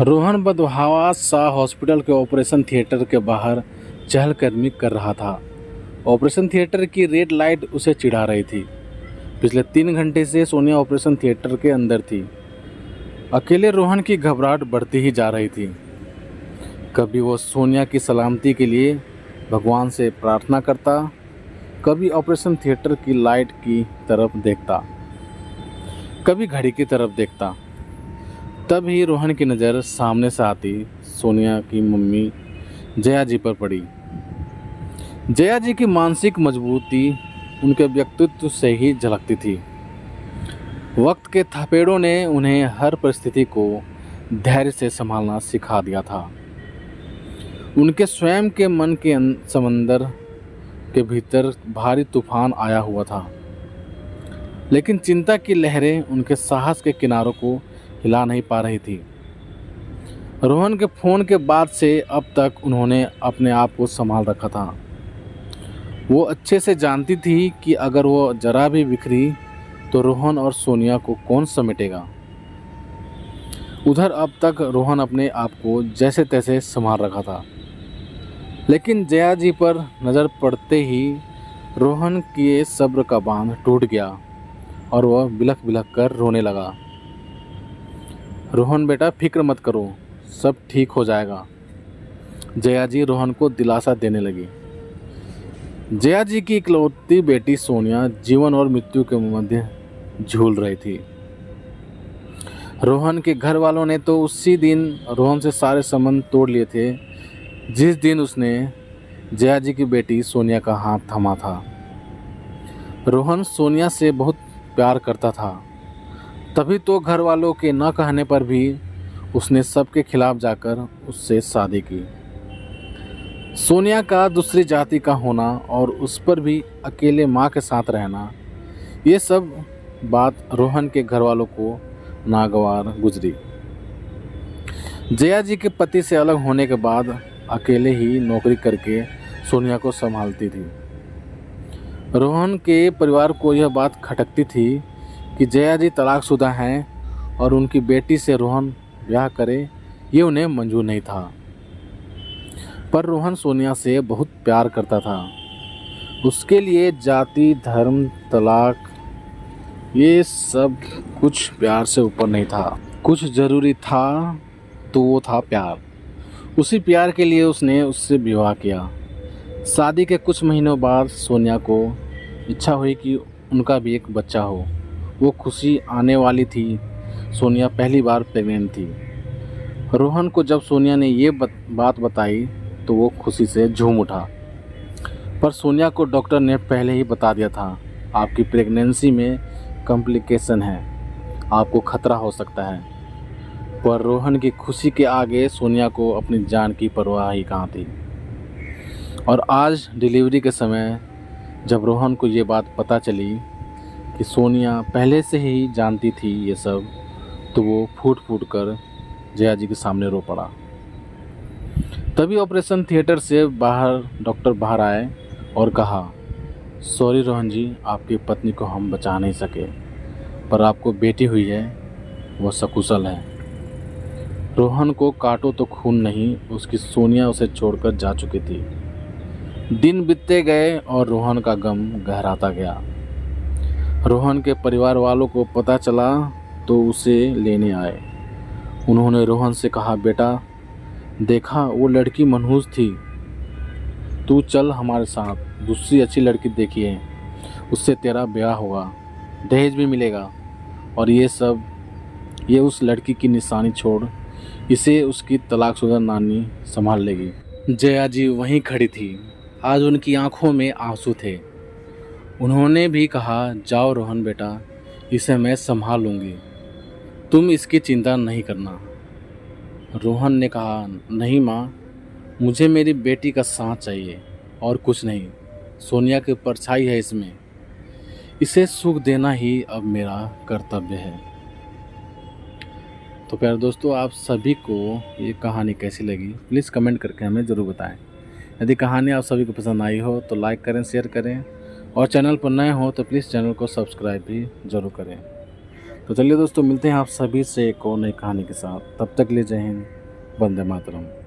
रोहन बदहवास सा हॉस्पिटल के ऑपरेशन थिएटर के बाहर चहलकदमी कर रहा था। ऑपरेशन थिएटर की रेड लाइट उसे चिढ़ा रही थी। पिछले 3 घंटे से सोनिया ऑपरेशन थिएटर के अंदर थी। अकेले रोहन की घबराहट बढ़ती ही जा रही थी। कभी वो सोनिया की सलामती के लिए भगवान से प्रार्थना करता, कभी ऑपरेशन थिएटर की लाइट की तरफ देखता, कभी घड़ी की तरफ देखता। तब ही रोहन की नज़र सामने से आती सोनिया की मम्मी जया जी पर पड़ी। जया जी की मानसिक मजबूती उनके व्यक्तित्व से ही झलकती थी। वक्त के थपेड़ों ने उन्हें हर परिस्थिति को धैर्य से संभालना सिखा दिया था। उनके स्वयं के मन के समंदर के भीतर भारी तूफान आया हुआ था, लेकिन चिंता की लहरें उनके साहस के किनारों को हिला नहीं पा रही थी। रोहन के फ़ोन के बाद से अब तक उन्होंने अपने आप को संभाल रखा था। वो अच्छे से जानती थी कि अगर वो जरा भी बिखरी तो रोहन और सोनिया को कौन समेटेगा। उधर अब तक रोहन अपने आप को जैसे तैसे संभाल रखा था, लेकिन जया जी पर नज़र पड़ते ही रोहन के सब्र का बांध टूट गया और वह बिलख बिलख कर रोने लगा। रोहन बेटा, फिक्र मत करो, सब ठीक हो जाएगा। जया जी रोहन को दिलासा देने लगी। जया जी की इकलौती बेटी सोनिया जीवन और मृत्यु के मध्य झूल रही थी। रोहन के घर वालों ने तो उसी दिन रोहन से सारे संबंध तोड़ लिए थे जिस दिन उसने जया जी की बेटी सोनिया का हाथ थामा था। रोहन सोनिया से बहुत प्यार करता था, तभी तो घर वालों के न कहने पर भी उसने सबके खिलाफ जाकर उससे शादी की। सोनिया का दूसरी जाति का होना और उस पर भी अकेले माँ के साथ रहना, ये सब बात रोहन के घर वालों को नागवार गुजरी। जया जी के पति से अलग होने के बाद अकेले ही नौकरी करके सोनिया को संभालती थी। रोहन के परिवार को यह बात खटकती थी कि जया जी तलाकशुदा हैं और उनकी बेटी से रोहन ब्याह करे, ये उन्हें मंजूर नहीं था। पर रोहन सोनिया से बहुत प्यार करता था। उसके लिए जाति, धर्म, तलाक, ये सब कुछ प्यार से ऊपर नहीं था। कुछ ज़रूरी था तो वो था प्यार। उसी प्यार के लिए उसने उससे विवाह किया। शादी के कुछ महीनों बाद सोनिया को इच्छा हुई कि उनका भी एक बच्चा हो। वो खुशी आने वाली थी। सोनिया पहली बार प्रेग्नेंट थी। रोहन को जब सोनिया ने ये बात बताई तो वो खुशी से झूम उठा। पर सोनिया को डॉक्टर ने पहले ही बता दिया था, आपकी प्रेगनेंसी में कॉम्प्लिकेशन है, आपको खतरा हो सकता है। पर रोहन की खुशी के आगे सोनिया को अपनी जान की परवाह ही कहाँ थी। और आज डिलीवरी के समय जब रोहन को ये बात पता चली कि सोनिया पहले से ही जानती थी ये सब, तो वो फूट फूट कर जया जी के सामने रो पड़ा। तभी ऑपरेशन थिएटर से डॉक्टर बाहर आए और कहा, सॉरी रोहन जी, आपकी पत्नी को हम बचा नहीं सके, पर आपको बेटी हुई है, वो सकुशल है। रोहन को काटो तो खून नहीं, उसकी सोनिया उसे छोड़कर जा चुकी थी। दिन बीतते गए और रोहन का गम गहराता गया। रोहन के परिवार वालों को पता चला तो उसे लेने आए। उन्होंने रोहन से कहा, बेटा देखा, वो लड़की मनहूस थी, तू चल हमारे साथ, दूसरी अच्छी लड़की देखी है, उससे तेरा ब्याह होगा, दहेज भी मिलेगा, और ये उस लड़की की निशानी छोड़, इसे उसकी तलाकशुदा नानी संभाल लेगी। जया जी वहीं खड़ी थी। आज उनकी आंखों में आंसू थे। उन्होंने भी कहा, जाओ रोहन बेटा, इसे मैं संभाल लूँगी, तुम इसकी चिंता नहीं करना। रोहन ने कहा, नहीं माँ, मुझे मेरी बेटी का साथ चाहिए और कुछ नहीं। सोनिया की परछाई है इसमें, इसे सुख देना ही अब मेरा कर्तव्य है। तो प्यारे दोस्तों, आप सभी को ये कहानी कैसी लगी प्लीज़ कमेंट करके हमें ज़रूर बताएं। यदि कहानी आप सभी को पसंद आई हो तो लाइक करें, शेयर करें, और चैनल पर नए हो तो प्लीज़ चैनल को सब्सक्राइब भी ज़रूर करें। तो चलिए दोस्तों, मिलते हैं आप सभी से एक और नई कहानी के साथ। तब तक ले जय हिंद, वंदे मातरम।